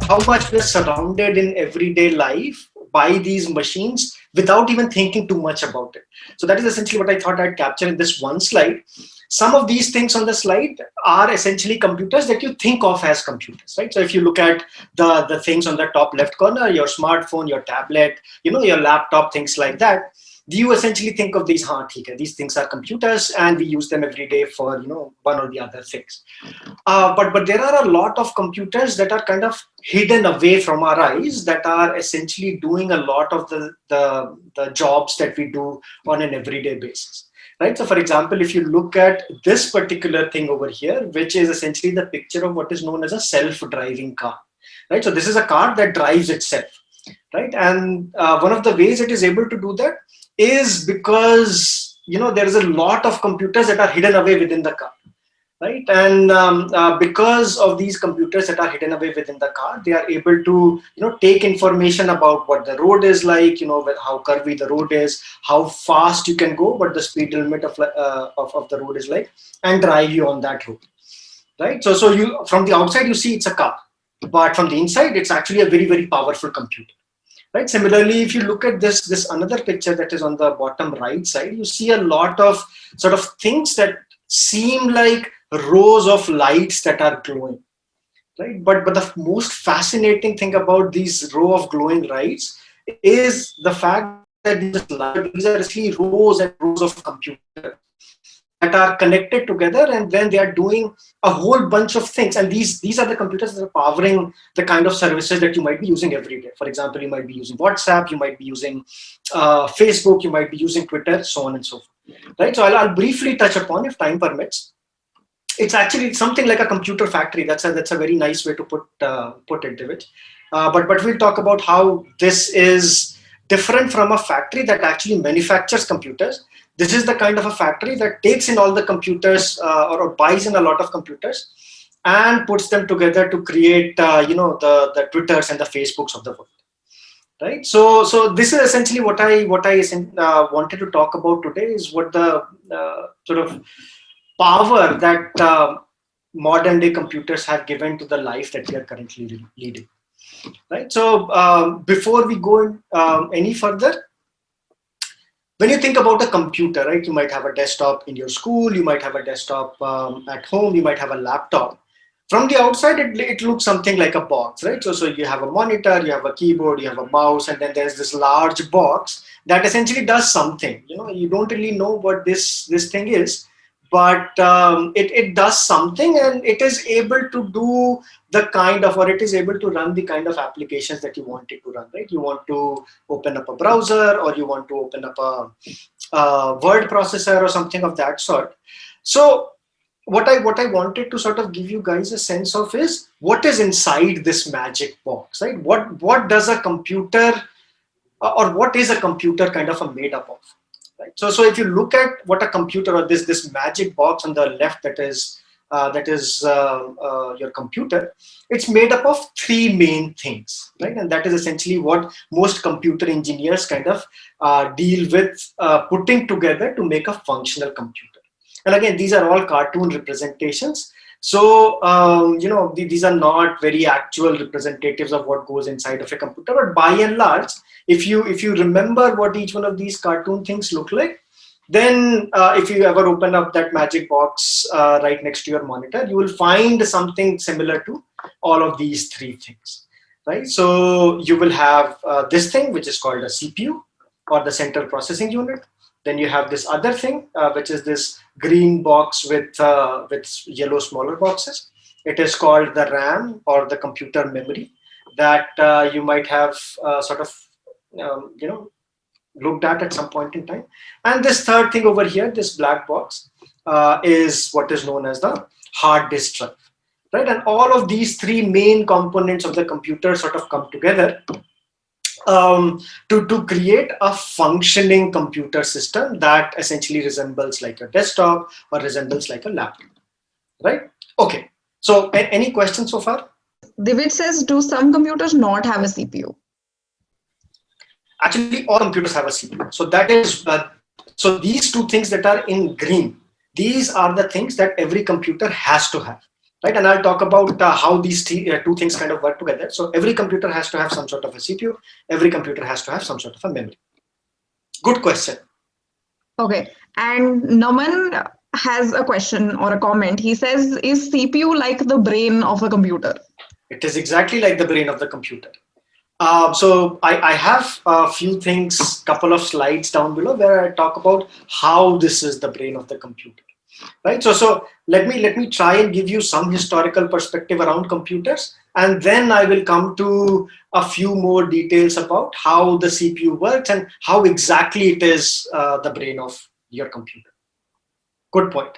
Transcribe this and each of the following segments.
how much we're surrounded in everyday life by these machines without even thinking too much about it. So that is essentially what I thought I'd capture in this one slide. Some of these things on the slide are essentially computers that you think of as computers, right? So if you look at the things on the top left corner, your smartphone, your tablet, your laptop, things like that, you essentially think of these things are computers and we use them every day for one or the other things. But there are a lot of computers that are kind of hidden away from our eyes that are essentially doing a lot of the jobs that we do on an everyday basis. Right. So, for example, if you look at this particular thing over here, which is essentially the picture of what is known as a self-driving car. Right. So this is a car that drives itself. Right. And one of the ways it is able to do that is because there is a lot of computers that are hidden away within the car. Right. And because of these computers that are hidden away within the car, they are able to take information about what the road is like, how curvy the road is, how fast you can go, what the speed limit of the road is like, and drive you on that road. Right. So you, from the outside, you see it's a car, but from the inside, it's actually a very, very powerful computer. Right. Similarly, if you look at this another picture that is on the bottom right side, you see a lot of sort of things that seem like rows of lights that are glowing, right? But the most fascinating thing about these row of glowing lights is the fact that these are actually rows and rows of computers that are connected together, and then they are doing a whole bunch of things. And these are the computers that are powering the kind of services that you might be using every day. For example, you might be using WhatsApp, you might be using Facebook, you might be using Twitter, so on and so forth. Right. So I'll briefly touch upon, if time permits. It's actually something like a computer factory. That's a very nice way to put it, David. But we'll talk about how this is different from a factory that actually manufactures computers. This is the kind of a factory that takes in all the computers or buys in a lot of computers and puts them together to create the Twitters and the Facebooks of the world. Right. So this is essentially what I wanted to talk about today, is what the sort of power that modern day computers have given to the life that we are currently leading. Right. So before we go any further, when you think about a computer, right, you might have a desktop in your school, you might have a desktop at home, you might have a laptop. From the outside, it looks something like a box, right? So you have a monitor, you have a keyboard, you have a mouse, and then there's this large box that essentially does something. You don't really know what this thing is, but it does something, and it is able to do it is able to run the kind of applications that you want it to run, right? You want to open up a browser, or you want to open up a word processor or something of that sort. So what I wanted to sort of give you guys a sense of is what is inside this magic box, right? What does a computer or what is a computer kind of made up of? Right. So if you look at what a computer, or this magic box on the left that is your computer, it's made up of three main things, right? And that is essentially what most computer engineers kind of deal with putting together to make a functional computer. And again, these are all cartoon representations. So, these are not very actual representatives of what goes inside of a computer, but by and large, if you remember what each one of these cartoon things look like, then if you ever open up that magic box right next to your monitor, you will find something similar to all of these three things, right? So you will have this thing, which is called a CPU, or the central processing unit. Then you have this other thing, which is this green box with yellow smaller boxes. It is called the RAM, or the computer memory, that you might have looked at some point in time. And this third thing over here, this black box, is what is known as the hard disk drive, right? And all of these three main components of the computer sort of come together to create a functioning computer system that essentially resembles like a desktop or resembles like a laptop, right? Okay. So any questions so far? David says, do some computers not have a CPU? Actually, all computers have a CPU. So that is, so these two things that are in green, these are the things that every computer has to have. right? And I'll talk about how these two things kind of work together. So every computer has to have some sort of a CPU. Every computer has to have some sort of a memory. Good question. Okay. And Naman has a question or a comment. He says, is CPU like the brain of a computer? It is exactly like the brain of the computer. So I have a few things, couple of slides down below where I talk about how this is the brain of the computer, right? So let me try and give you some historical perspective around computers, and then I will come to a few more details about how the CPU works and how exactly it is the brain of your computer. Good point.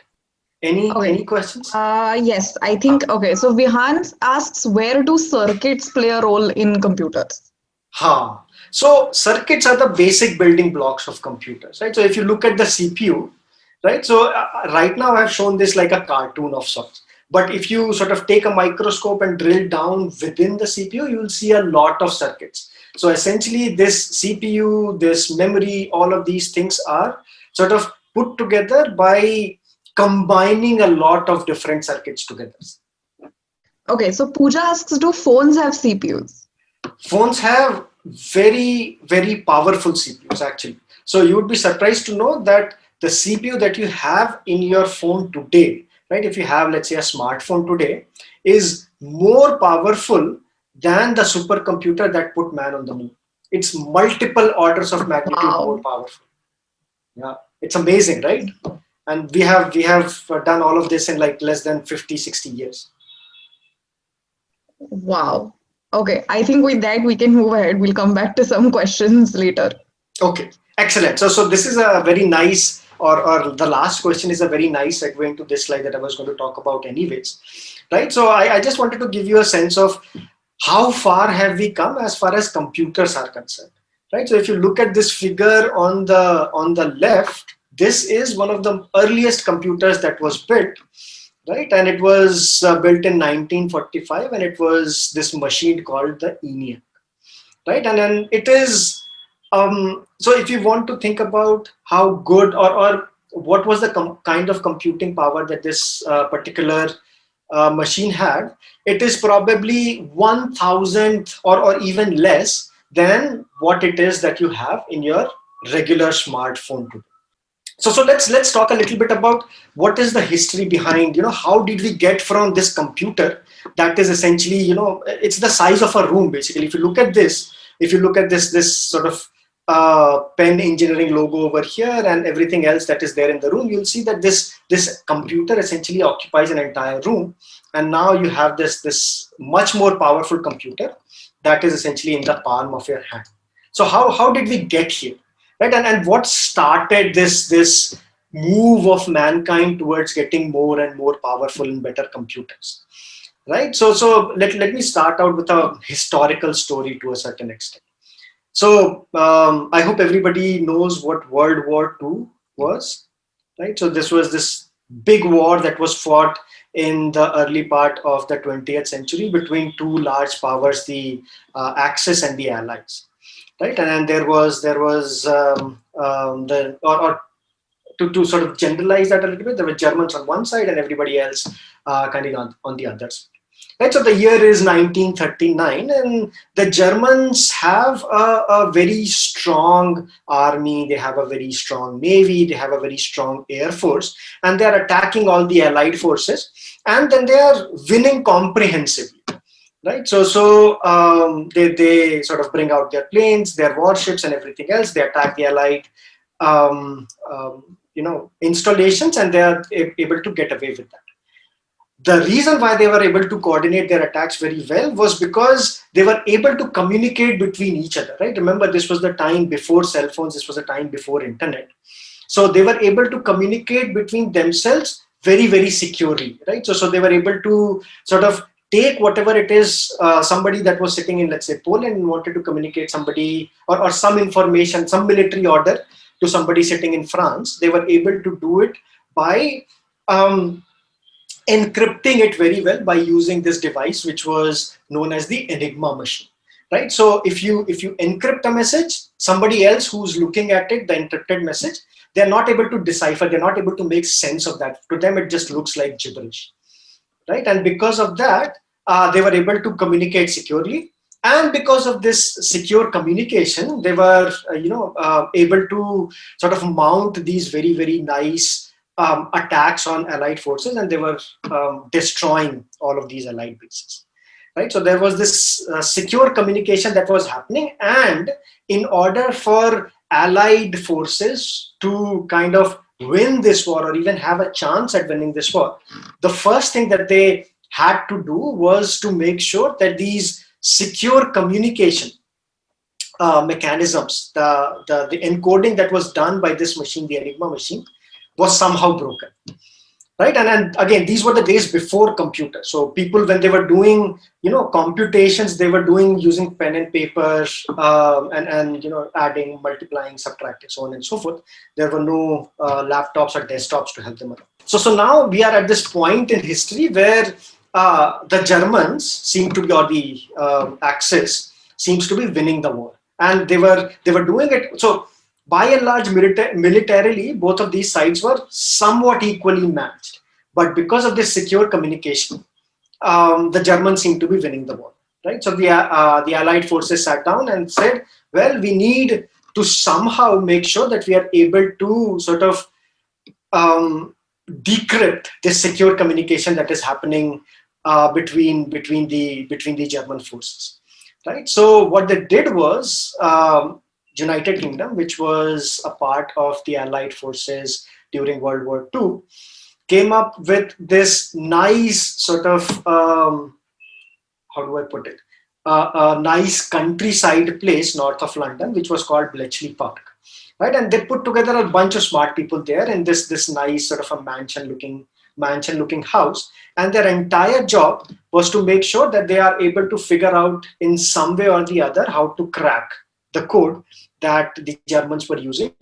Any Okay. questions? Yes, I think. Okay. So Vihan asks, where do circuits play a role in computers? Ha. So circuits are the basic building blocks of computers, right? So if you look at the CPU, right? So right now I've shown this like a cartoon of sorts. But if you sort of take a microscope and drill down within the CPU, you will see a lot of circuits. So essentially this CPU, this memory, all of these things are sort of put together by combining a lot of different circuits together. Okay. So Pooja asks, do phones have CPUs? Phones have very powerful CPUs actually. So you would be surprised to know that the CPU that you have in your phone today, right? If you have, let's say, a smartphone today, is more powerful than the supercomputer that put man on the moon. It's multiple orders of magnitude more Wow. powerful. Yeah, it's amazing, right? And we have done all of this in like less than 50, 60 years. Wow. Okay. I think with that, we can move ahead. We'll come back to some questions later. Okay, excellent. So this is a very nice, or the last question is a very nice segue into this slide that I was going to talk about anyways, right? So I just wanted to give you a sense of how far have we come as far as computers are concerned, right? So if you look at this figure on the left, this is one of the earliest computers that was built, right? And it was built in 1945, and it was this machine called the ENIAC, right? And then it is so if you want to think about how good or what was the kind of computing power that this particular machine had, it is probably 1,000 or even less than what it is that you have in your regular smartphone today. So let's talk a little bit about what is the history behind, how did we get from this computer that is essentially, it's the size of a room basically. If you look at this sort of pen engineering logo over here and everything else that is there in the room, you'll see that this computer essentially occupies an entire room, and now you have this much more powerful computer that is essentially in the palm of your hand. So how did we get here? Right, and what started this move of mankind towards getting more and more powerful and better computers, right? So let me start out with a historical story to a certain extent. So I hope everybody knows what World War II was, right? So this was this big war that was fought in the early part of the 20th century between two large powers, the Axis and the Allies, right? And then there was the or to sort of generalize that a little bit, there were Germans on one side and everybody else kind of on the others. Right, so the year is 1939, and the Germans have a very strong army. They have a very strong navy. They have a very strong air force, and they are attacking all the Allied forces. And then they are winning comprehensively. Right, so they sort of bring out their planes, their warships, and everything else. They attack the Allied, installations, and they are able to get away with that. The reason why they were able to coordinate their attacks very well was because they were able to communicate between each other, right? Remember, this was the time before cell phones, this was the time before internet. So they were able to communicate between themselves very securely, right? So they were able to sort of take whatever it is, somebody that was sitting in, let's say, Poland and wanted to communicate somebody or some information, some military order to somebody sitting in France. They were able to do it by um, encrypting it very well by using this device, which was known as the Enigma Machine, right? So if you encrypt a message, somebody else who's looking at it, the encrypted message, they're not able to decipher, they're not able to make sense of that. To them, it just looks like gibberish, right? And because of that, they were able to communicate securely. And because of this secure communication, they were, able to sort of mount these very, very nice attacks on Allied forces, and they were destroying all of these Allied bases. Right, so there was this secure communication that was happening, and in order for Allied forces to kind of win this war or even have a chance at winning this war, the first thing that they had to do was to make sure that these secure communication mechanisms, the encoding that was done by this machine, the Enigma machine, was somehow broken. Right, and again, these were the days before computers. So people, when they were doing, computations, they were doing using pen and paper, and adding, multiplying, subtracting, so on and so forth. There were no laptops or desktops to help them out. So now we are at this point in history where the Germans seem to be, or the Axis seems to be winning the war, and they were doing it. So by and large, militarily, both of these sides were somewhat equally matched. But because of this secure communication, the Germans seemed to be winning the war. Right. So the Allied forces sat down and said, "Well, we need to somehow make sure that we are able to sort of decrypt this secure communication that is happening between the German forces." Right. So what they did was, United Kingdom, which was a part of the Allied forces during World War II, came up with this nice sort of, how do I put it, a nice countryside place north of London, which was called Bletchley Park. Right, and they put together a bunch of smart people there in this nice sort of a mansion looking house, and their entire job was to make sure that they are able to figure out in some way or the other how to crack the code that the Germans were using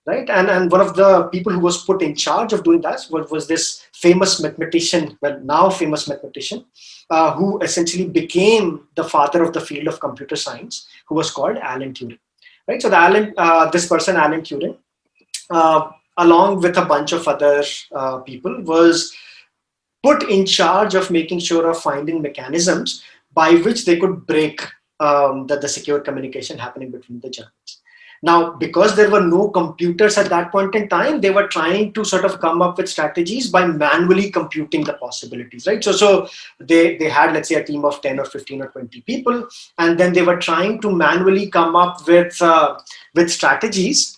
right? And one of the people who was put in charge of doing that was this famous mathematician, well, now famous mathematician, who essentially became the father of the field of computer science, who was called Alan Turing. Right? So this person, Alan Turing, along with a bunch of other people, was put in charge of making sure of finding mechanisms by which they could break the secure communication happening between the Germans. Now, because there were no computers at that point in time, they were trying to sort of come up with strategies by manually computing the possibilities, right? So they had, let's say, a team of 10 or 15 or 20 people, and then they were trying to manually come up with strategies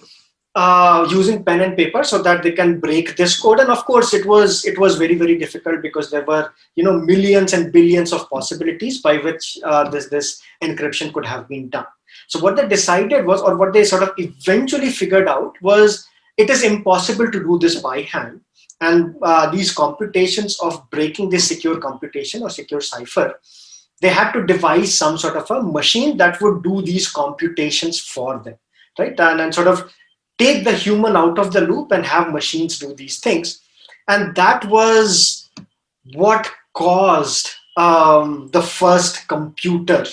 using pen and paper so that they can break this code. And of course, it was very, very difficult because there were millions and billions of possibilities by which this encryption could have been done. So what they decided was, or what they sort of eventually figured out was, it is impossible to do this by hand. And these computations of breaking this secure computation or secure cipher, they had to devise some sort of a machine that would do these computations for them, right? And sort of take the human out of the loop and have machines do these things. And that was what caused the first computer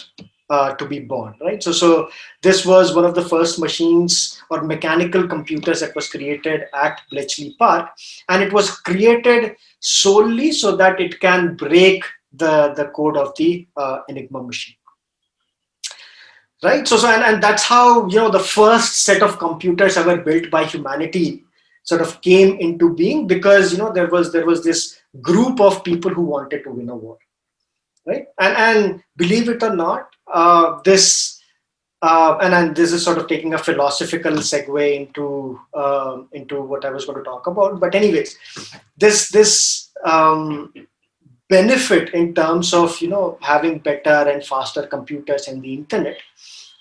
to be born, right? So this was one of the first machines or mechanical computers that was created at Bletchley Park, and it was created solely so that it can break the code of the Enigma machine. Right, and that's how the first set of computers ever built by humanity sort of came into being, because there was this group of people who wanted to win a war, right? And believe it or not, this and this is sort of taking a philosophical segue into what I was going to talk about. But anyways, this benefit in terms of having better and faster computers and the internet,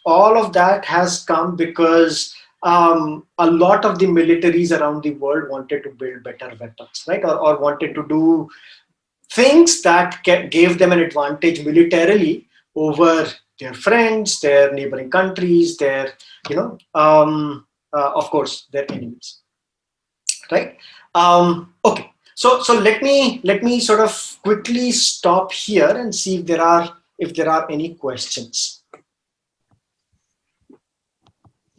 all of that has come because a lot of the militaries around the world wanted to build better weapons, right? Or wanted to do things that gave them an advantage militarily over their friends, their neighboring countries, their, of course, their enemies, right? Okay, so let me sort of quickly stop here and see if there are any questions.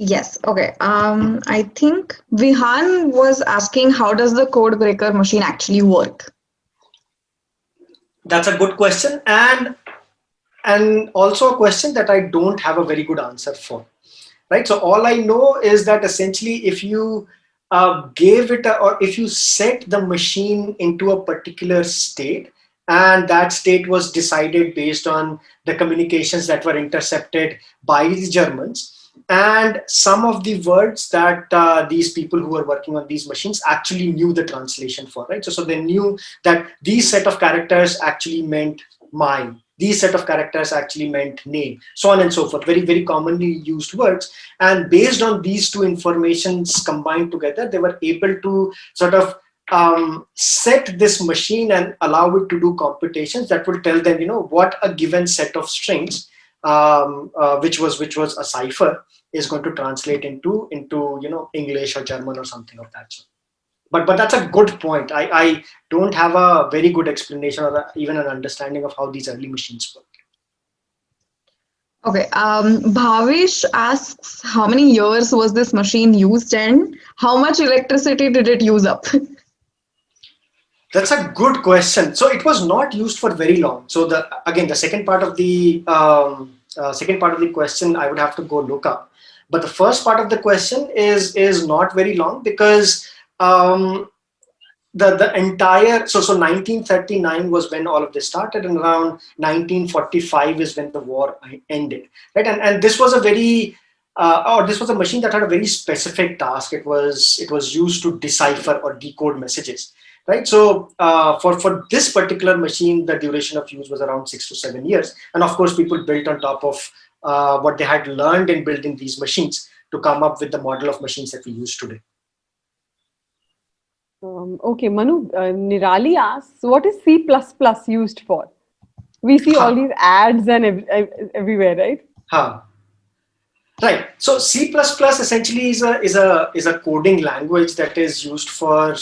Yes. Okay. I think Vihan was asking how does the code breaker machine actually work? That's a good question, and also a question that I don't have a very good answer for. Right. So all I know is that essentially, if you gave it or if you set the machine into a particular state, and that state was decided based on the communications that were intercepted by the Germans, and some of the words that these people who were working on these machines actually knew the translation for, right? So they knew that these set of characters actually meant mine, these set of characters actually meant name, so on and so forth, very very commonly used words. And based on these two informations combined together, they were able to sort of set this machine and allow it to do computations that will tell them, what a given set of strings, which was a cipher, is going to translate into English or German or something of that sort. But that's a good point. I don't have a very good explanation or even an understanding of how these early machines work. Okay. Bhavish asks how many years was this machine used and how much electricity did it use up? That's a good question. So it was not used for very long. So the second part of the question I would have to go look up. But the first part of the question is not very long because um, the entire, so 1939 was when all of this started, and around 1945 is when the war ended, right? And this was a very or this was a machine that had a very specific task. It was used to decipher or decode messages, right? So for this particular machine, the duration of use was around 6 to 7 years, and of course people built on top of what they had learned in building these machines to come up with the model of machines that we use today. Okay, Manu, Nirali asks, what is C++ used for? We see all Huh. these ads and everywhere, right? Huh. Right. So C++ essentially is a coding language that is used for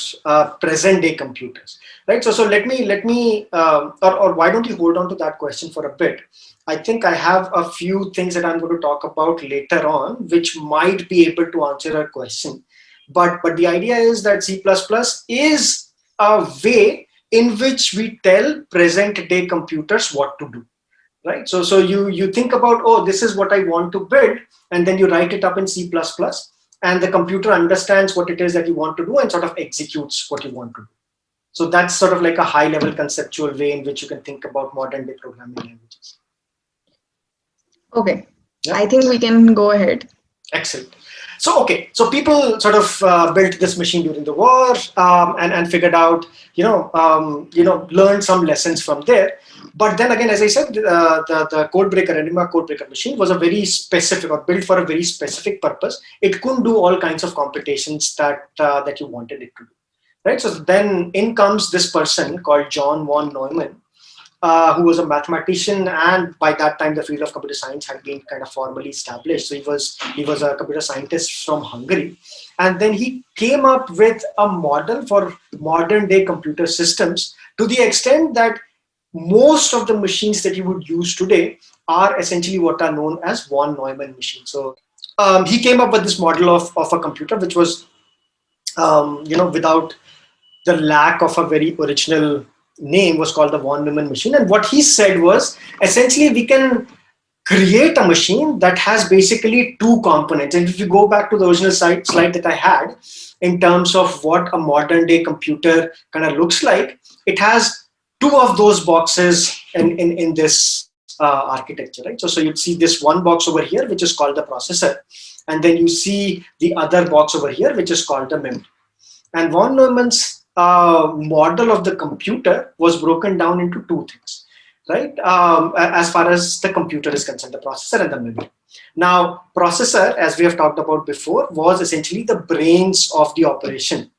present day computers. Right. So let me or why don't you hold on to that question for a bit? I think I have a few things that I'm going to talk about later on, which might be able to answer a question. But the idea is that C++ is a way in which we tell present day computers what to do, right? So you think about, oh, this is what I want to build, and then you write it up in C++, and the computer understands what it is that you want to do and sort of executes what you want to do. So that's sort of like a high level conceptual way in which you can think about modern day programming languages. Okay. Yeah. I think we can go ahead. Excellent. So okay, so people sort of built this machine during the war, and figured out, learned some lessons from there. But then again, as I said, the codebreaker, Enigma codebreaker machine was a very specific, or built for a very specific purpose. It couldn't do all kinds of computations that you wanted it to do, right? So then in comes this person called John von Neumann, who was a mathematician, and by that time the field of computer science had been kind of formally established. So he was a computer scientist from Hungary, and then he came up with a model for modern day computer systems, to the extent that most of the machines that you would use today are essentially what are known as von Neumann machines. So he came up with this model of a computer which was without the lack of a very original name, was called the von Neumann machine. And what he said was, essentially, we can create a machine that has basically two components. And if you go back to the original slide that I had, in terms of what a modern day computer kind of looks like, it has two of those boxes in this architecture, right? So you'd see this one box over here, which is called the processor. And then you see the other box over here, which is called the memory. And von Neumann's model of the computer was broken down into two things, right? As far as the computer is concerned, the processor and the memory. Now, processor, as we have talked about before, was essentially the brains of the operation,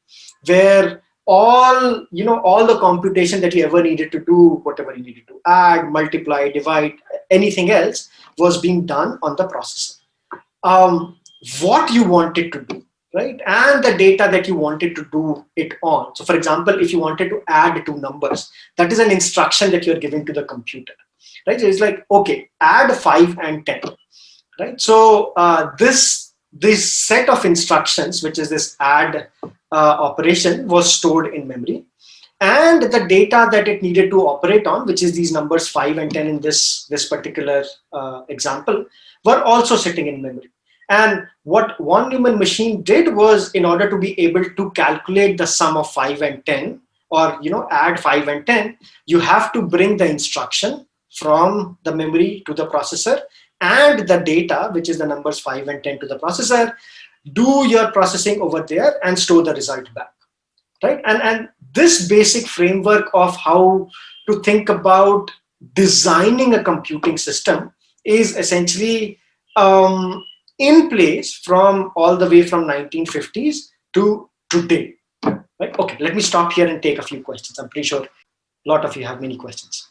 where all the computation that you ever needed to do, whatever you needed to add, multiply, divide, anything else, was being done on the processor. What you wanted to do, right? And the data that you wanted to do it on. So for example, if you wanted to add two numbers, that is an instruction that you're giving to the computer, right? So it's like, okay, add 5 and 10, right? So this this set of instructions, which is this add operation, was stored in memory, and the data that it needed to operate on, which is these numbers 5 and 10 in this particular example, were also sitting in memory. And what one Neumann machine did was, in order to be able to calculate the sum of 5 and 10, or add 5 and 10, you have to bring the instruction from the memory to the processor, and the data, which is the numbers 5 and 10, to the processor, do your processing over there and store the result back, right? And this basic framework of how to think about designing a computing system is essentially in place from all the way from 1950s to today, right? Okay, let me stop here and take a few questions. I'm pretty sure a lot of you have many questions.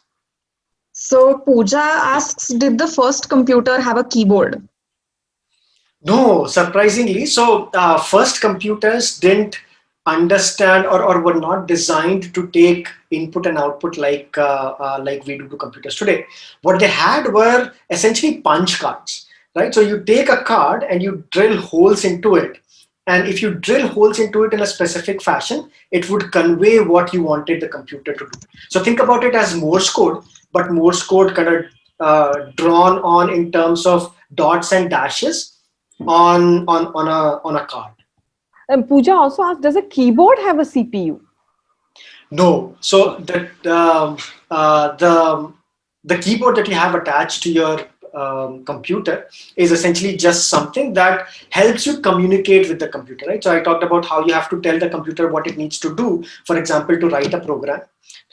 So Pooja asks, did the first computer have a keyboard? No, surprisingly. So first computers didn't understand, or were not designed to take input and output like we do to computers today. What they had were essentially punch cards, right? So you take a card and you drill holes into it. And if you drill holes into it in a specific fashion, it would convey what you wanted the computer to do. So think about it as Morse code, but Morse code kind of drawn on in terms of dots and dashes on a card. And Pooja also asked, does a keyboard have a CPU? No. So the keyboard that you have attached to your computer is essentially just something that helps you communicate with the computer, right? So I talked about how you have to tell the computer what it needs to do, for example, to write a program,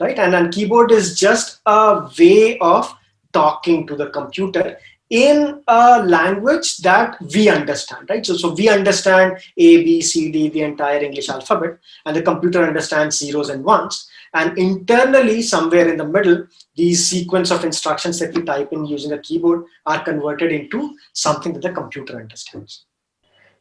right? And then keyboard is just a way of talking to the computer in a language that we understand, right? So we understand A, B, C, D, the entire English alphabet, and the computer understands zeros and ones. And internally, somewhere in the middle, these sequence of instructions that we type in using a keyboard are converted into something that the computer understands.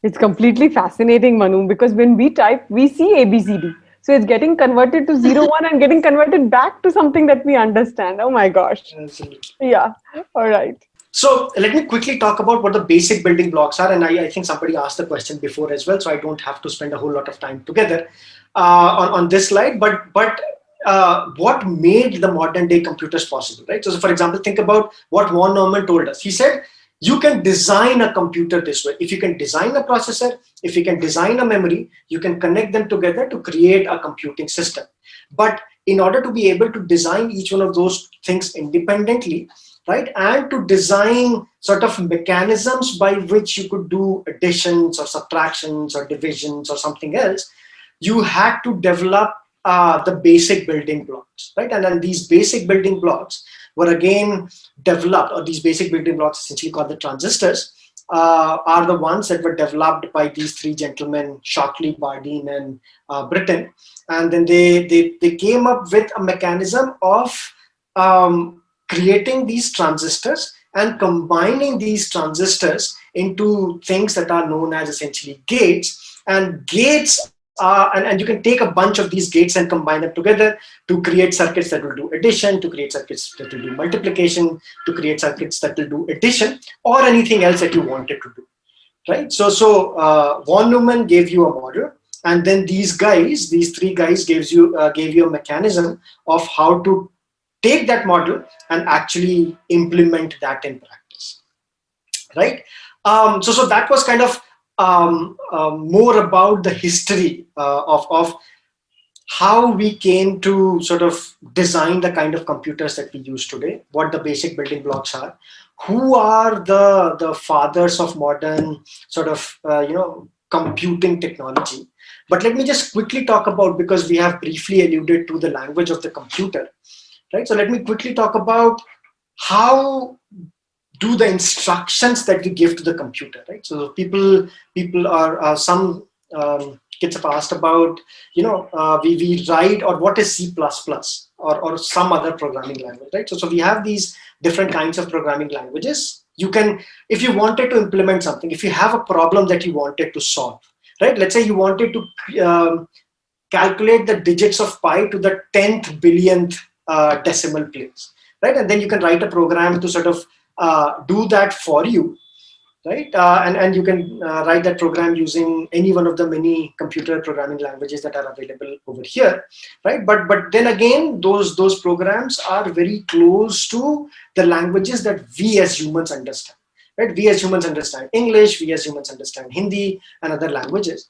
It's completely fascinating, Manu, because when we type, we see ABCD. So it's getting converted to 01 and getting converted back to something that we understand. Oh my gosh. Absolutely. Yeah. All right. So let me quickly talk about what the basic building blocks are. And I think somebody asked the question before as well, so I don't have to spend a whole lot of time together on this slide. But what made the modern day computers possible, right? So for example, think about what von Neumann told us. He said, you can design a computer this way. If you can design a processor, if you can design a memory, you can connect them together to create a computing system. But in order to be able to design each one of those things independently, right, and to design sort of mechanisms by which you could do additions or subtractions or divisions or something else, you had to develop the basic building blocks, right? And then these basic building blocks were again developed, or these basic building blocks, essentially called the transistors, are the ones that were developed by these three gentlemen, Shockley, Bardeen, and Britton. And then they came up with a mechanism of creating these transistors and combining these transistors into things that are known as essentially gates. And gates are, and you can take a bunch of these gates and combine them together to create circuits that will do addition, to create circuits that will do multiplication, to create circuits that will do addition, or anything else that you wanted to do, right? So von Neumann gave you a model, and then these three guys gave you a mechanism of how to take that model and actually implement that in practice, right? So that was kind of more about the history of how we came to sort of design the kind of computers that we use today, what the basic building blocks are, who are the fathers of modern sort of computing technology. But let me just quickly talk about, because we have briefly alluded to the language of the computer, right? So let me quickly talk about how do the instructions that we give to the computer, right? So people are some kids have asked about, we write, or what is C++ or some other programming language, right? So we have these different kinds of programming languages. You can, if you wanted to implement something, if you have a problem that you wanted to solve, right? Let's say you wanted to calculate the digits of pi to the 10th billionth decimal place, right? And then you can write a program to sort of do that for you, right? And you can write that program using any one of the many computer programming languages that are available over here, right? But then again, those programs are very close to the languages that we as humans understand, right? We as humans understand English, we as humans understand Hindi and other languages.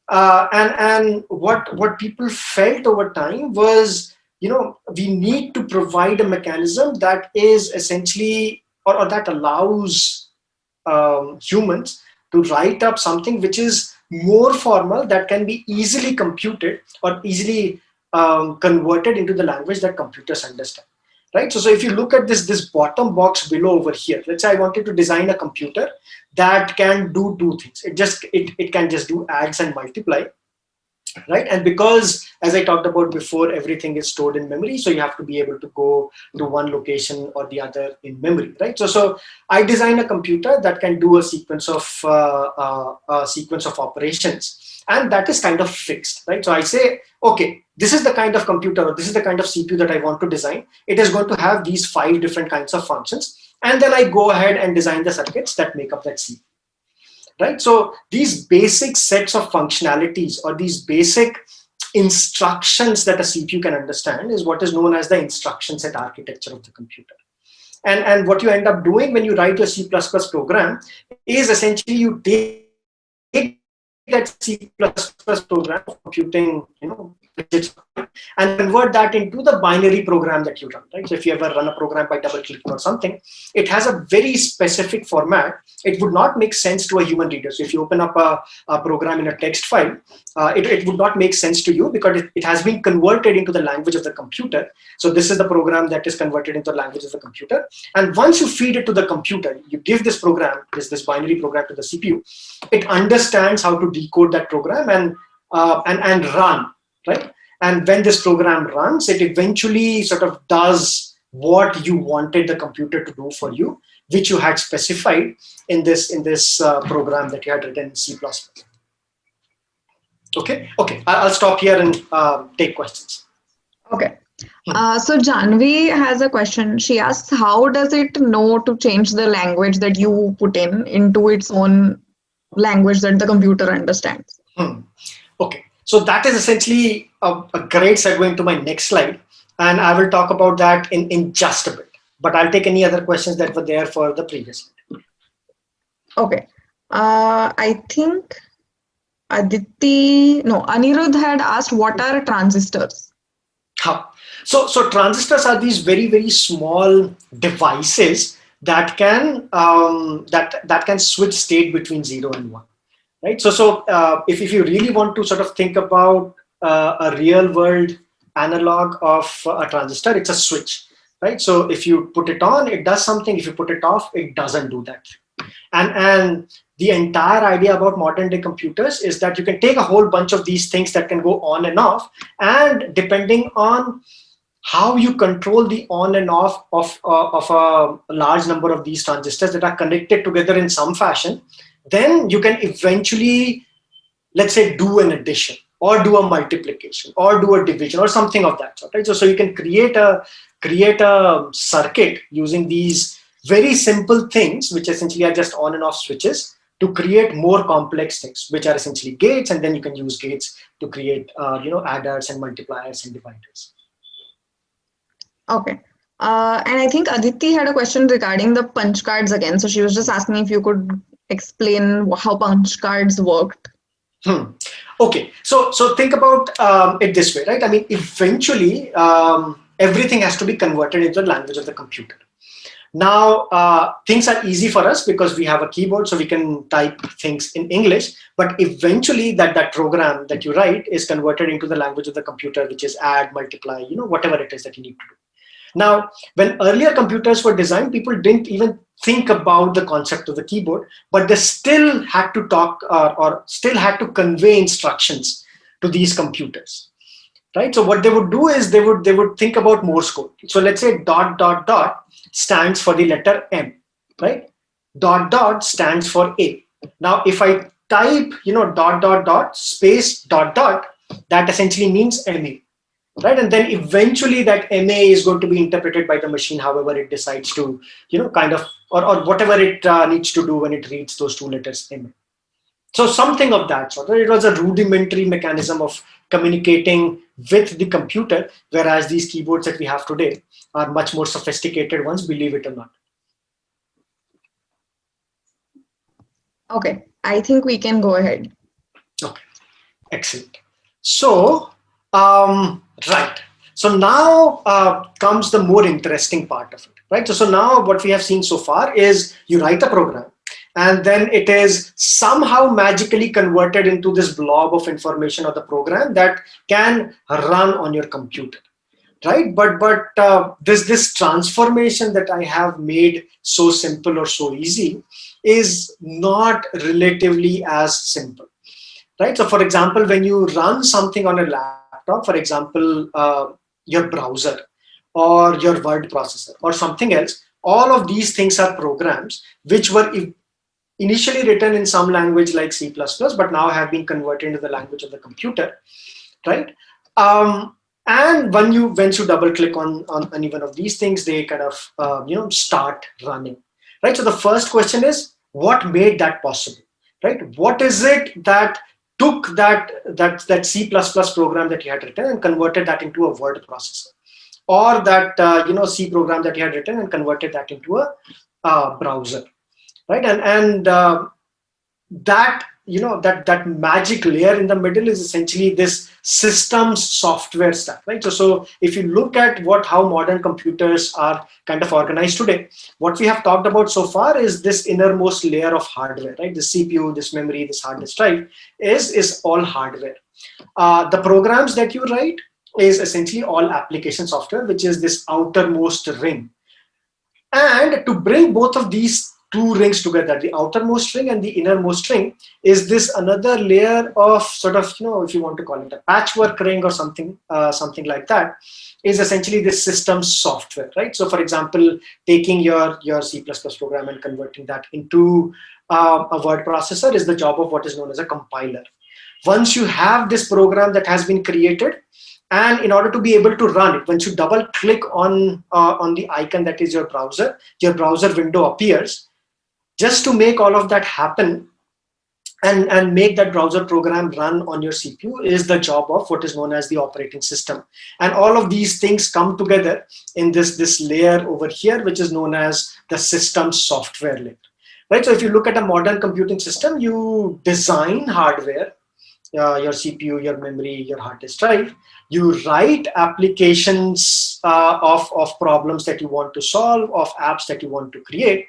And what people felt over time was, we need to provide a mechanism that is essentially, or that allows humans to write up something which is more formal, that can be easily computed or easily converted into the language that computers understand, right? So if you look at this bottom box below over here, let's say I wanted to design a computer that can do two things. It can just do adds and multiply, right? And because, as I talked about before, everything is stored in memory, so you have to be able to go to one location or the other in memory, right? So I design a computer that can do a sequence of operations, and that is kind of fixed, right? So I say, okay, this is the kind of computer, or this is the kind of CPU that I want to design. It is going to have these 5 different kinds of functions, and then I go ahead and design the circuits that make up that CPU. Right? So these basic sets of functionalities, or these basic instructions that a CPU can understand, is what is known as the instruction set architecture of the computer. And what you end up doing when you write your C++ program is essentially you take that C++ program of computing, and convert that into the binary program that you run, right? So if you ever run a program by double clicking or something, it has a very specific format. It would not make sense to a human reader. So if you open up a program in a text file, it would not make sense to you, because it has been converted into the language of the computer. So this is the program that is converted into the language of the computer. And once you feed it to the computer, you give this program, this binary program, to the CPU, it understands how to decode that program and run, right? And when this program runs, it eventually sort of does what you wanted the computer to do for you, which you had specified in this program that you had written in C++. Okay. I'll stop here and take questions. Okay. So Janvi has a question. She asks, how does it know to change the language that you put into its own language that the computer understands? Okay. So that is essentially a great segue into my next slide. And I will talk about that in just a bit. But I'll take any other questions that were there for the previous slide. Okay. I think Anirudh had asked, what are transistors? So transistors are these very, very small devices that can that can switch state between 0 and 1. Right. So if you really want to sort of think about a real world analog of a transistor, it's a switch, right? So if you put it on, it does something. If you put it off, it doesn't do that. And the entire idea about modern day computers is that you can take a whole bunch of these things that can go on and off, and depending on how you control the on and off of a large number of these transistors that are connected together in some fashion, then you can eventually, let's say, do an addition or do a multiplication or do a division or something of that sort, right? So you can create a circuit using these very simple things, which essentially are just on and off switches, to create more complex things, which are essentially gates, and then you can use gates to create adders and multipliers and dividers. Okay. And I think Aditi had a question regarding the punch cards again. So she was just asking if you could explain how punch cards worked. Okay, so think about it this way, right? I mean, eventually everything has to be converted into the language of the computer. Now things are easy for us because we have a keyboard, so we can type things in English. But eventually, that program that you write is converted into the language of the computer, which is add, multiply, whatever it is that you need to do. Now, when earlier computers were designed, people didn't even think about the concept of the keyboard, but they still had to talk or still had to convey instructions to these computers, right? So what they would do is they would think about Morse code. So let's say ... stands for the letter M, right? ... stands for A. Now, if I type, ... space ... that essentially means MA. right? And then eventually that MA is going to be interpreted by the machine however it decides to, kind of, or whatever it needs to do when it reads those two letters MA. So something of that sort. It was a rudimentary mechanism of communicating with the computer, whereas these keyboards that we have today are much more sophisticated ones, believe it or not. Okay, I think we can go ahead. Okay, excellent. So, right. So now comes the more interesting part of it, right? So now what we have seen so far is you write a program, and then it is somehow magically converted into this blob of information of the program that can run on your computer, right? But this transformation that I have made so simple or so easy is not relatively as simple, right? So for example, when you run something on a laptop, for example, your browser or your word processor or something else, all of these things are programs which were initially written in some language like C++, but now have been converted into the language of the computer, right? And once you double click on any one of these things, they kind of start running, right? So the first question is, what made that possible, right? What is it that took that C++ program that you had written and converted that into a word processor, or that C program that you had written and converted that into a browser, right? And that that magic layer in the middle is essentially this systems software stack, right? So if you look at how modern computers are kind of organized today, what we have talked about so far is this innermost layer of hardware, right? The CPU, this memory, this hard disk drive is all hardware. The programs that you write is essentially all application software, which is this outermost ring. And to bring both of these two rings together, the outermost ring and the innermost ring, is this another layer of sort of, if you want to call it a patchwork ring or something like that, is essentially this system software, right? So for example, taking your C++ program and converting that into a word processor is the job of what is known as a compiler. Once you have this program that has been created, and in order to be able to run it, once you double click on the icon that is your browser window appears. Just to make all of that happen and make that browser program run on your CPU is the job of what is known as the operating system. And all of these things come together in this layer over here, which is known as the system software layer, right? So if you look at a modern computing system, you design hardware, your CPU, your memory, your hard disk drive. You write applications of problems that you want to solve, of apps that you want to create.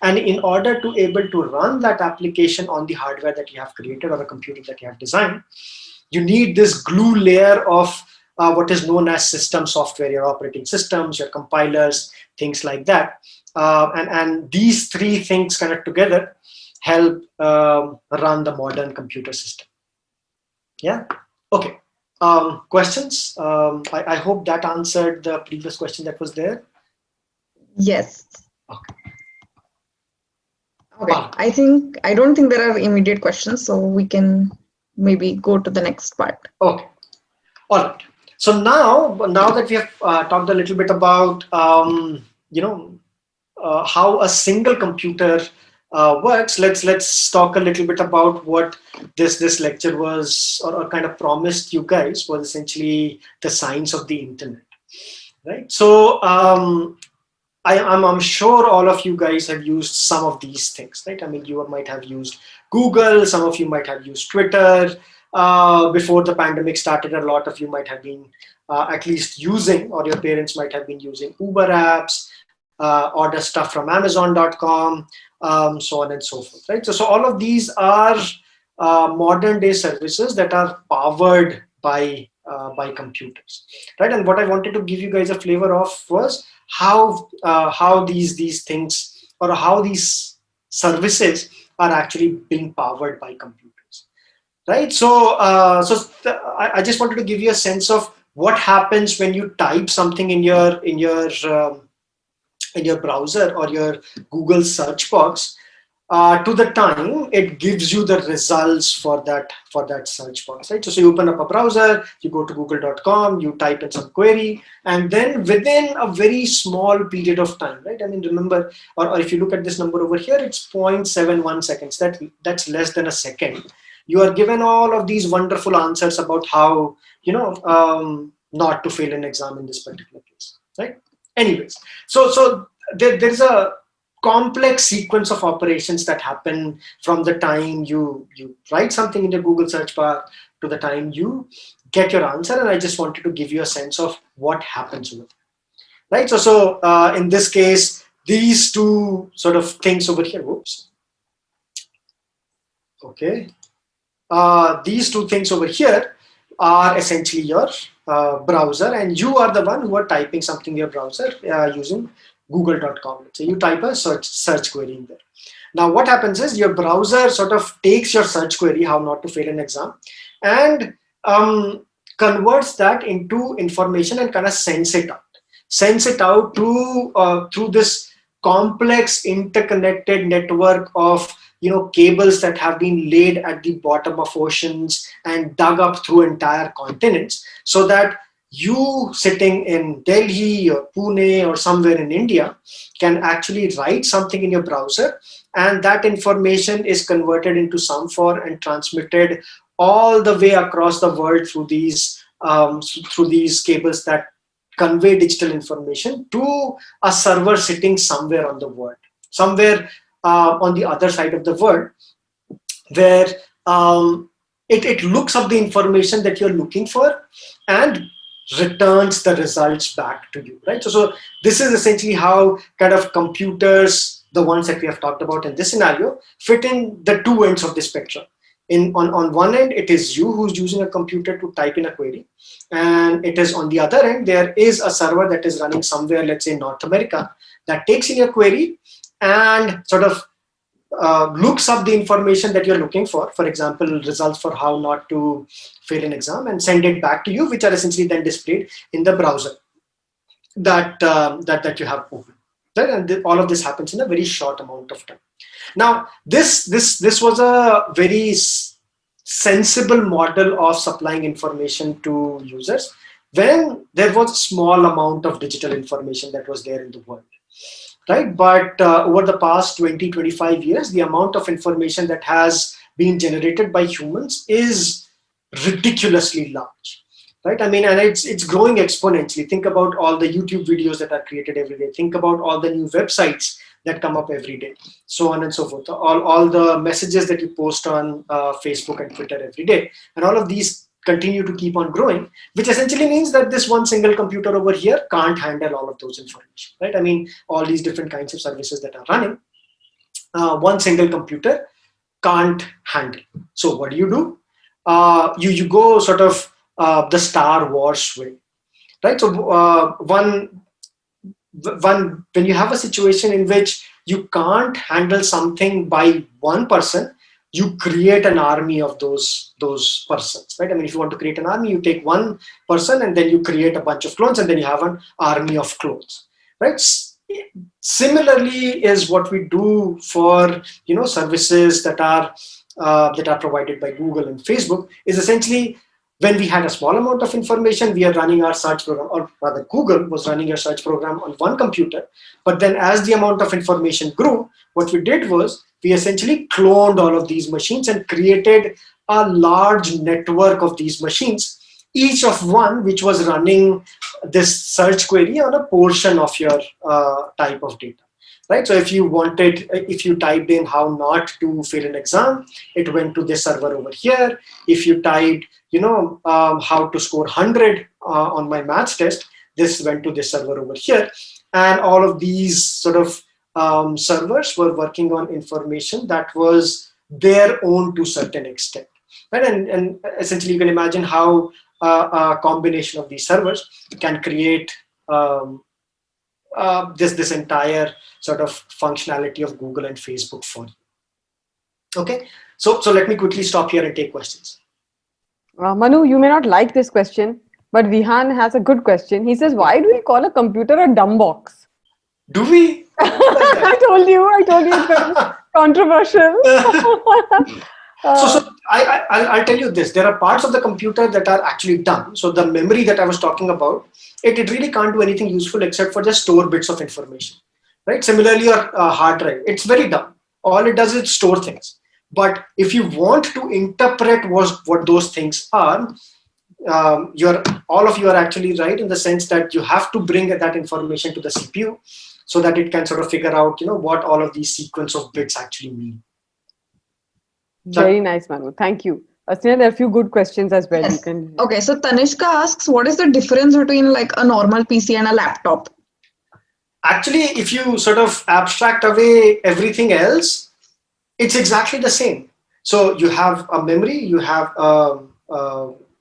And in order to able to run that application on the hardware that you have created or the computer that you have designed, you need this glue layer of what is known as system software, your operating systems, your compilers, things like that. And these three things kind of together help run the modern computer system. Yeah. Okay. Questions? I hope that answered the previous question that was there. Yes. Okay. Okay. I don't think there are immediate questions, so we can maybe go to the next part. Okay. All right. So now that we have talked a little bit about how a single computer works, let's talk a little bit about what this lecture was or kind of promised you guys was essentially the science of the internet, right? So I'm sure all of you guys have used some of these things, right? I mean, you might have used Google, some of you might have used Twitter. Before the pandemic started, a lot of you might have been at least using, or your parents might have been using Uber apps, order stuff from Amazon.com, so on and so forth, right? So all of these are modern day services that are powered by computers, right? And what I wanted to give you guys a flavor of was how these things or how these services are actually being powered by computers, right? So I just wanted to give you a sense of what happens when you type something in your browser or your Google search box. to the time it gives you the results for that search box, right? So you open up a browser, you go to google.com, you type in some query, and then within a very small period of time, right? I mean, remember, or if you look at this number over here, it's 0.71 seconds. That's less than a second. You are given all of these wonderful answers about how, not to fail an exam in this particular case, right? Anyways, so there's a complex sequence of operations that happen from the time you write something in the Google search bar to the time you get your answer. And I just wanted to give you a sense of what happens with it, right? So in this case, these two sort of things over here, whoops, okay, these two things over here are essentially your browser, and you are the one who are typing something in your browser using google.com. So you type a search query in there. Now what happens is your browser sort of takes your search query, how not to fail an exam, and converts that into information and kind of sends it out to through this complex interconnected network of cables that have been laid at the bottom of oceans and dug up through entire continents, so that you sitting in Delhi or Pune or somewhere in India can actually write something in your browser, and that information is converted into some form and transmitted all the way across the world through these cables that convey digital information to a server sitting somewhere on the world, somewhere on the other side of the world, where it looks up the information that you're looking for and returns the results back to you, right? So this is essentially how kind of computers, the ones that we have talked about in this scenario, fit in the two ends of the spectrum. On one end, it is you who's using a computer to type in a query, and it is on the other end, there is a server that is running somewhere, let's say North America, that takes in your query and sort of looks up the information that you're looking for example, results for how not to fail an exam, and send it back to you, which are essentially then displayed in the browser that you have open. Right? And all of this happens in a very short amount of time. Now, this was a very sensible model of supplying information to users when there was a small amount of digital information that was there in the world. Right? But over the past 20-25 years, the amount of information that has been generated by humans is ridiculously large. Right? I mean, and it's growing exponentially. Think about all the YouTube videos that are created every day. Think about all the new websites that come up every day, so on and so forth. All the messages that you post on Facebook and Twitter every day. And all of these continue to keep on growing, which essentially means that this one single computer over here can't handle all of those information, right? I mean, all these different kinds of services that are running, one single computer can't handle. So what do? You go sort of the Star Wars way, right? So when you have a situation in which you can't handle something by one person, you create an army of those persons, right? I mean, if you want to create an army, you take one person and then you create a bunch of clones, and then you have an army of clones, right? Similarly is what we do for services that are provided by Google and Facebook. Is essentially, when we had a small amount of information, we are running our search program, or rather Google was running a search program on one computer. But then as the amount of information grew, what we did was we essentially cloned all of these machines and created a large network of these machines, each of one which was running this search query on a portion of your type of data. Right? So if you typed in how not to fail an exam, it went to this server over here. If you typed, how to score 100 on my maths test, this went to this server over here. And all of these sort of servers were working on information that was their own to a certain extent. Right? And essentially, you can imagine how a combination of these servers can create this entire sort of functionality of Google and Facebook for you. Okay, so let me quickly stop here and take questions. Manu, you may not like this question, but Vihan has a good question. He says, why do we call a computer a dumb box? Do we? I told you it's going to Controversial. So I'll tell you this. There are parts of the computer that are actually dumb. So the memory that I was talking about, it really can't do anything useful except for just store bits of information, right? Similarly, your hard drive, it's very dumb. All it does is store things. But if you want to interpret what those things are, all of you are actually right in the sense that you have to bring that information to the CPU so that it can sort of figure out, what all of these sequence of bits actually mean. Very nice, Manu. Thank you. Asneha, there are a few good questions as well. Yes. You can. Okay, so Tanishka asks, what is the difference between like a normal PC and a laptop? Actually, if you sort of abstract away everything else, it's exactly the same. So you have a memory, you have a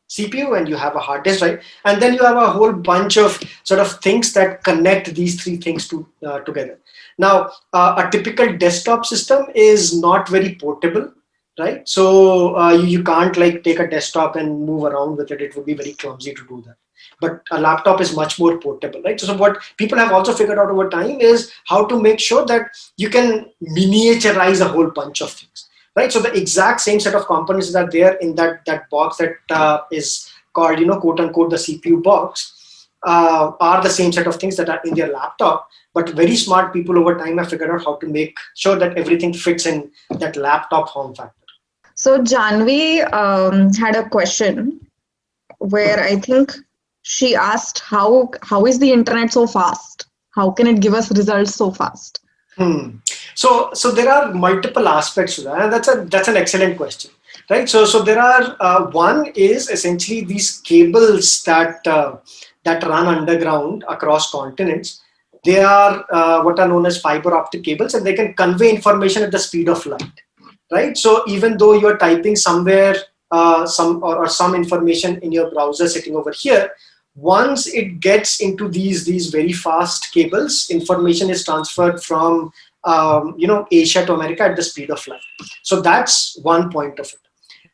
CPU, and you have a hard disk, right? And then you have a whole bunch of sort of things that connect these three things together. Now, a typical desktop system is not very portable, right? So you can't like take a desktop and move around with it. It would be very clumsy to do that. But a laptop is much more portable, right? So what people have also figured out over time is how to make sure that you can miniaturize a whole bunch of things, right? So the exact same set of components that are there in that box that is called, quote unquote, the CPU box are the same set of things that are in their laptop. But very smart people over time have figured out how to make sure that everything fits in that laptop form factor. So Janvi had a question where I think she asked, how is the internet so fast? How can it give us results so fast? So there are multiple aspects to that, and that's an excellent question, right? So there are one is essentially these cables that run underground across continents. They are what are known as fiber optic cables, and they can convey information at the speed of light, right? So even though you're typing somewhere some information in your browser sitting over here, once it gets into these very fast cables, information is transferred from Asia to America at the speed of light. So that's one point of it.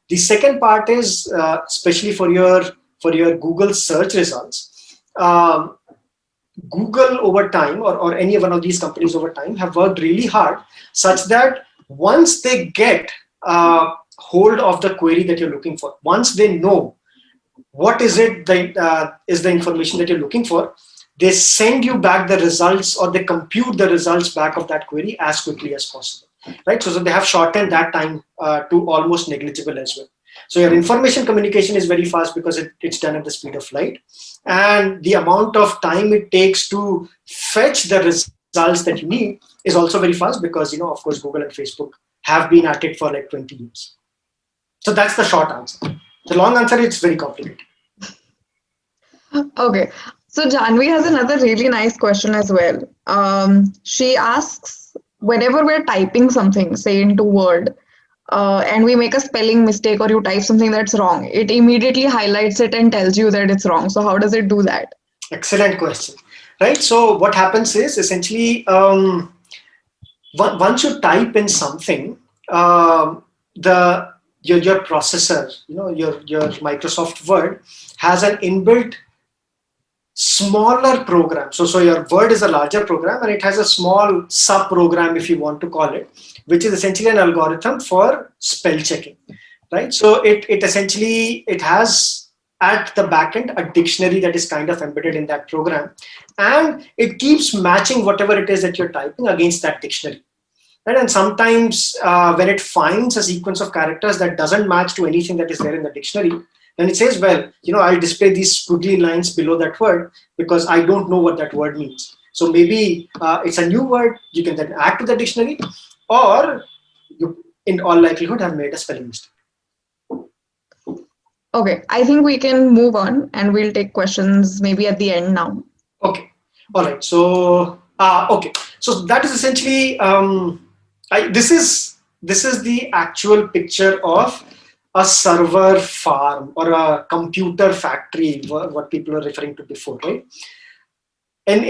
The second part is especially for your Google search results. Google over time, or any one of these companies over time, have worked really hard such that once they get hold of the query that you're looking for, once they know what is it that is the information that you're looking for, they send you back the results, or they compute the results back of that query as quickly as possible, right? So they have shortened that time to almost negligible as well. So your information communication is very fast because it's done at the speed of light, and the amount of time it takes to fetch the results that you need is also very fast because, of course, Google and Facebook have been at it for like 20 years. So that's the short answer. The long answer is very complicated. Okay. So Janvi has another really nice question as well. She asks, whenever we're typing something, say into Word, and we make a spelling mistake or you type something that's wrong, it immediately highlights it and tells you that it's wrong. So how does it do that? Excellent question. Right. So what happens is essentially once you type in something, your processor, your Microsoft Word has an inbuilt smaller program. So your Word is a larger program, and it has a small sub program, if you want to call it, which is essentially an algorithm for spell checking, right? So it essentially has at the backend a dictionary that is kind of embedded in that program, and it keeps matching whatever it is that you're typing against that dictionary. Right? And sometimes when it finds a sequence of characters that doesn't match to anything that is there in the dictionary, then it says, well, I'll display these squiggly lines below that word because I don't know what that word means. So maybe it's a new word you can then add to the dictionary, or you, in all likelihood, have made a spelling mistake. Okay, I think we can move on and we'll take questions maybe at the end now. Okay. All right. So, okay. So that is essentially, this is the actual picture of a server farm or a computer factory, what people are referring to before, right? And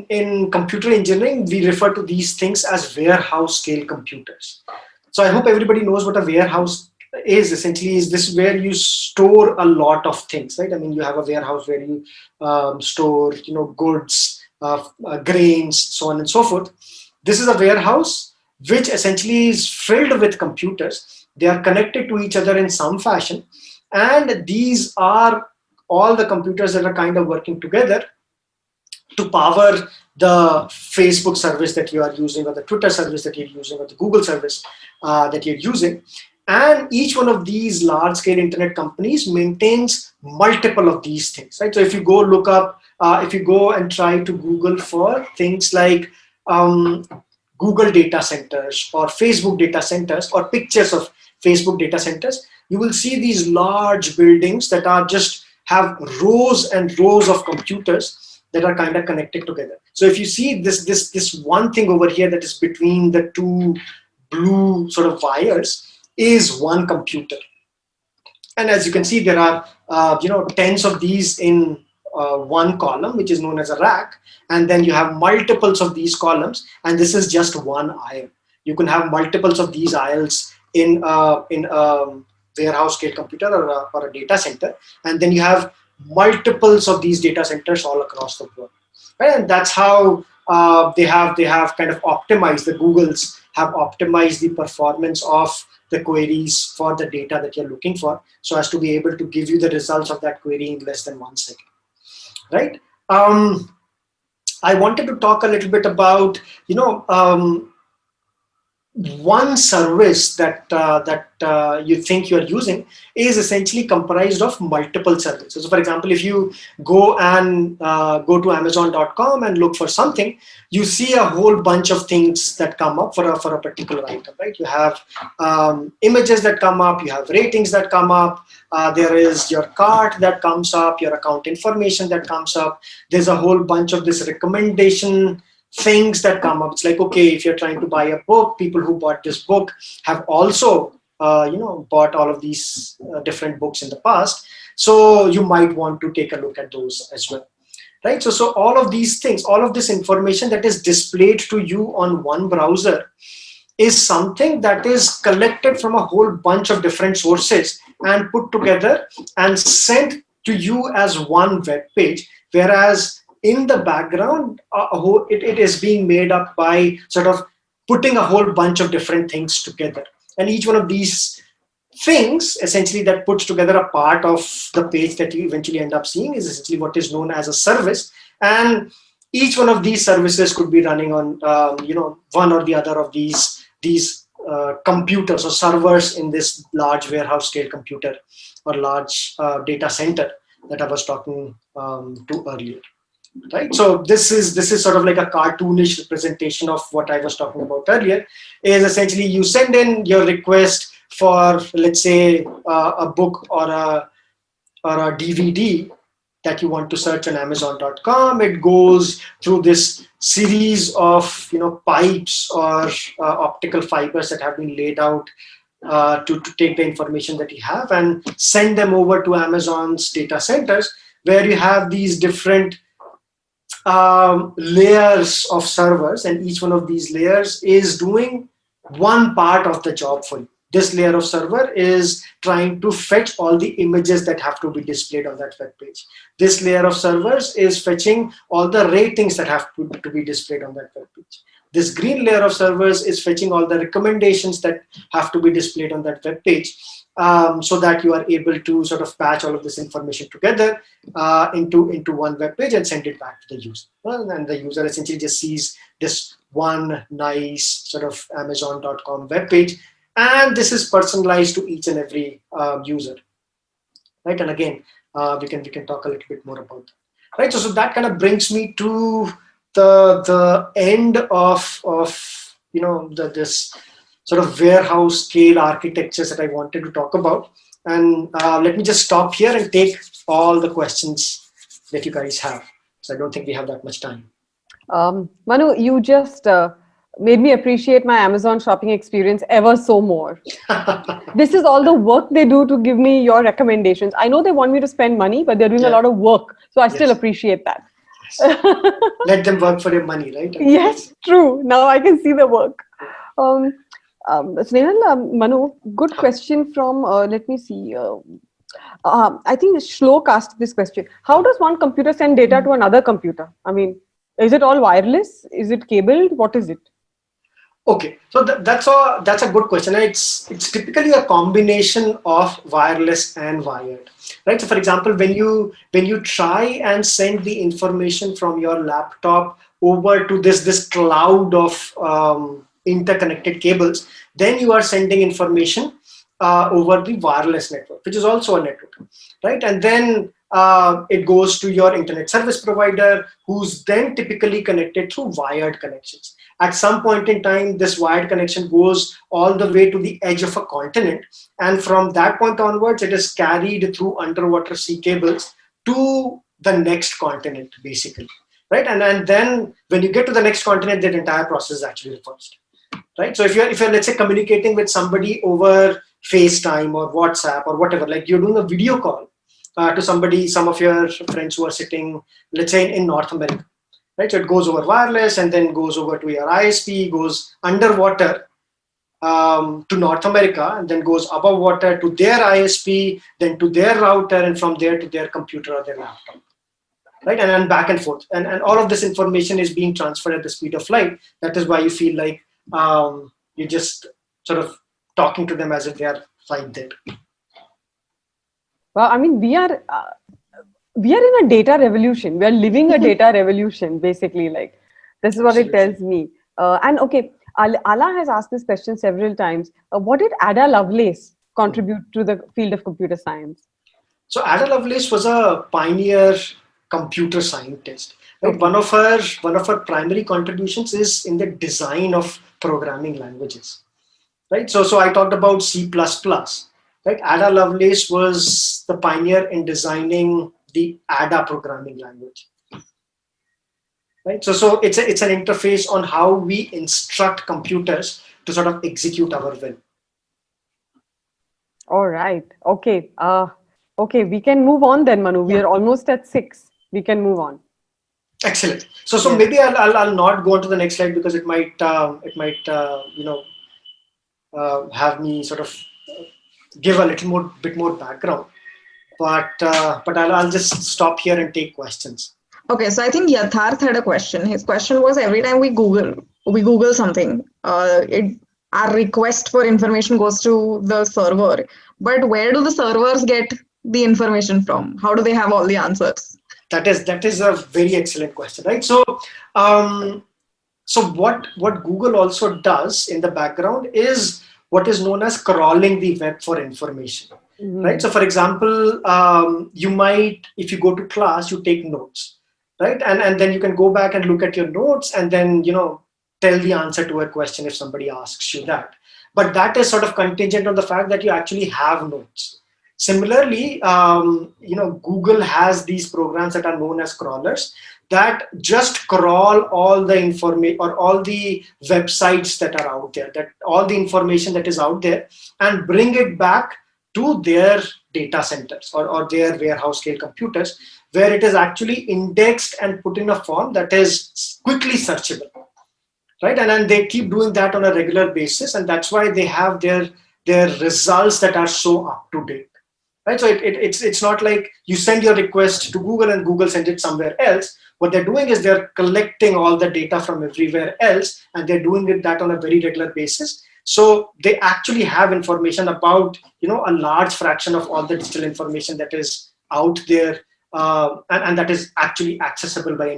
in computer engineering, we refer to these things as warehouse scale computers. So I hope everybody knows what a warehouse is. Essentially, is this where you store a lot of things, right? I mean, you have a warehouse where you store, goods, grains, so on and so forth. This is a warehouse which essentially is filled with computers. They are connected to each other in some fashion, and these are all the computers that are kind of working together to power the Facebook service that you are using, or the Twitter service that you're using, or the Google service that you're using. And each one of these large scale internet companies maintains multiple of these things, right? So if you go look up, if you go and try to Google for things like Google data centers or Facebook data centers or pictures of Facebook data centers, you will see these large buildings that are just have rows and rows of computers that are kind of connected together. So if you see this one thing over here that is between the two blue sort of wires is one computer. And as you can see, there are tens of these in one column, which is known as a rack, and then you have multiples of these columns, and this is just one aisle. You can have multiples of these aisles in a warehouse scale computer or a data center, and then you have multiples of these data centers all across the world, right? And that's how they have kind of optimized, the Googles have optimized the performance of the queries for the data that you're looking for, so as to be able to give you the results of that query in less than 1 second, right? I wanted to talk a little bit about one service that you think you are using is essentially comprised of multiple services. So for example, if you go to Amazon.com and look for something, you see a whole bunch of things that come up for a particular item, right? You have images that come up, you have ratings that come up, there is your cart that comes up, your account information that comes up. There's a whole bunch of this recommendation things that come up. It's like, okay, if you're trying to buy a book, people who bought this book have also bought all of these different books in the past, so you might want to take a look at those as well, right? So all of these things, all of this information that is displayed to you on one browser is something that is collected from a whole bunch of different sources and put together and sent to you as one web page, whereas in the background, it is being made up by sort of putting a whole bunch of different things together. And each one of these things, essentially, that puts together a part of the page that you eventually end up seeing is essentially what is known as a service. And each one of these services could be running on, one or the other of these computers or servers in this large warehouse scale computer or large data center that I was talking to earlier. Right, so this is sort of like a cartoonish representation of what I was talking about earlier. Is essentially you send in your request for, let's say, a book or a DVD that you want to search on Amazon.com. It goes through this series of pipes or optical fibers that have been laid out to take the information that you have and send them over to Amazon's data centers, where you have these different layers of servers, and each one of these layers is doing one part of the job for you. This layer of server is trying to fetch all the images that have to be displayed on that web page. This layer of servers is fetching all the ratings that have to be displayed on that web page. This green layer of servers is fetching all the recommendations that have to be displayed on that web page, so that you are able to sort of patch all of this information together into one web page and send it back to the user. And the user essentially just sees this one nice sort of Amazon.com web page, and this is personalized to each and every user, right? And again, we can talk a little bit more about that, right? So that kind of brings me to the end of this sort of warehouse scale architectures that I wanted to talk about. And let me just stop here and take all the questions that you guys have. So I don't think we have that much time. Manu, you just made me appreciate my Amazon shopping experience ever so more. This is all the work they do to give me your recommendations. I know they want me to spend money, but they're doing a lot of work. So I still appreciate that. Yes. Let them work for your money, right? Yes, true. Now I can see the work. Snehal, Manu, good question from, let me see. I think Shlok asked this question. How does one computer send data to another computer? I mean, is it all wireless? Is it cabled? What is it? Okay, so that's a good question. It's typically a combination of wireless and wired, right? So, for example, when you try and send the information from your laptop over to this cloud of interconnected cables, then you are sending information over the wireless network, which is also a network, right? And then it goes to your internet service provider, who's then typically connected through wired connections. At some point in time, this wired connection goes all the way to the edge of a continent, and from that point onwards, it is carried through underwater sea cables to the next continent, basically, right? And then when you get to the next continent, that entire process is actually reversed, right? So if you're let's say communicating with somebody over FaceTime or WhatsApp or whatever, like you're doing a video call to somebody, some of your friends who are sitting, let's say in North America, right? So it goes over wireless and then goes over to your ISP, goes underwater to North America, and then goes above water to their ISP, then to their router, and from there to their computer or their laptop, right? And then back and forth. And all of this information is being transferred at the speed of light. That is why you feel like you're just sort of talking to them as if they are right there. Well, I mean, we are in a data revolution. We are living a data revolution, basically. Like, this is what it tells me. And okay, Ala has asked this question several times. What did Ada Lovelace contribute to the field of computer science? So Ada Lovelace was a pioneer computer scientist. Right? Okay. One of her primary contributions is in the design of programming languages. Right. So I talked about C++. Right. Ada Lovelace was the pioneer in designing the Ada programming language. Right. So it's an interface on how we instruct computers to sort of execute our will. All right. Okay. Okay. We can move on then, Manu. We are almost at 6. We can move on. Excellent. So Yes. maybe I'll not go on to the next slide because it might have me sort of give a little bit more background. But I'll just stop here and take questions. Okay, so I think Yatharth had a question. His question was, every time we Google something, our request for information goes to the server. But where do the servers get the information from? How do they have all the answers? That is a very excellent question, right? So what Google also does in the background is what is known as crawling the web for information. Right. So, for example, you might, if you go to class, you take notes, right? And then you can go back and look at your notes and then, tell the answer to a question if somebody asks you that. But that is sort of contingent on the fact that you actually have notes. Similarly, Google has these programs that are known as crawlers that just crawl all the information or all the websites that are out there, that all the information that is out there, and bring it back to their data centers or their warehouse scale computers, where it is actually indexed and put in a form that is quickly searchable, right? And then they keep doing that on a regular basis, and that's why they have their results that are so up to date, right? So it's not like you send your request to Google and Google sends it somewhere else. What they're doing is they're collecting all the data from everywhere else, and they're doing that on a very regular basis. So they actually have information about, a large fraction of all the digital information that is out there, and that is actually accessible by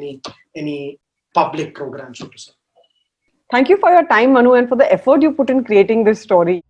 any public program, so to say. Thank you for your time, Manu, and for the effort you put in creating this story.